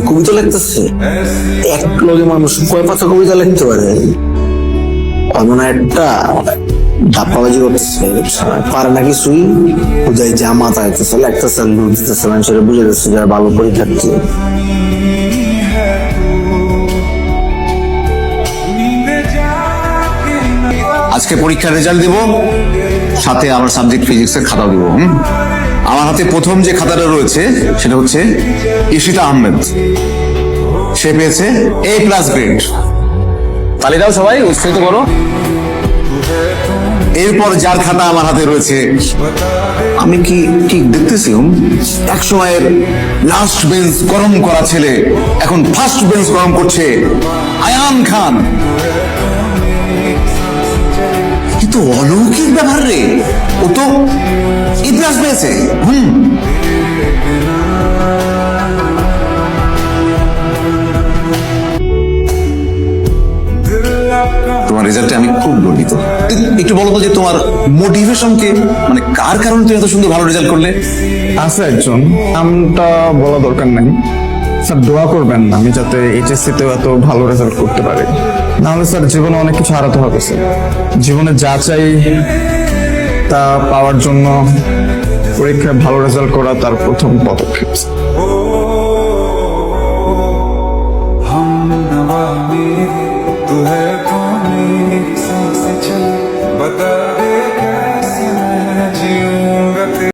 কবিতা লিখতেছে? এক লগে মানুষ কয় পাতা কবিতা লিখতে পারে? এমন একটা ধাপ্পাবাজি করতেছে, পারে না কিছুই, বুঝাই জামাত আইতেছে, লাগতেছে, লুট দিতেছে, মানুষের বুঝে দিচ্ছে যারা ভালো পরীক্ষার্থী। আজকে পরীক্ষার রেজাল্ট দিব, সাথে আমার সাবজেক্ট ফিজিক্সের খাতা দিব। আমার হাতে প্রথম যে খাতাটা রয়েছে সেটা হচ্ছে ইশিতা আহমেদ। সে পেয়েছে A+ গ্রেড। তালি দাও সবাই, উৎসাহিত করো। এরপর যার খাতা আমার হাতে রয়েছে, আমি কি ঠিক দেখতেছি এক সময়ের লাস্ট বেঞ্চ গরম করা ছেলে এখন ফার্স্ট বেঞ্চ গরম করছে, আয়ান খান। কিন্তু অলৌকিক ব্যাপার রে, ও তো A+ পেয়েছে। তোমার রেজাল্টে আমি খুব গর্বিত। একটু বলো তো যে তোমার মোটিভেশনকে, মানে কার কারণে তুমি এত সুন্দর ভালো রেজাল্ট করলে? আছে একজন, নামটা বলা দরকার নাই। স্যার দোয়া করবেন না আমি যাতে এইচএসসি তেও এত ভালো রেজাল্ট করতে পারি, নাহলে স্যার জীবনে অনেক কিছু হারাতে হবে। স্যার জীবনে যা চাই তা পাওয়ার জন্য পরীক্ষায় ভালো রেজাল্ট করা তার প্রথম পদক্ষেপ।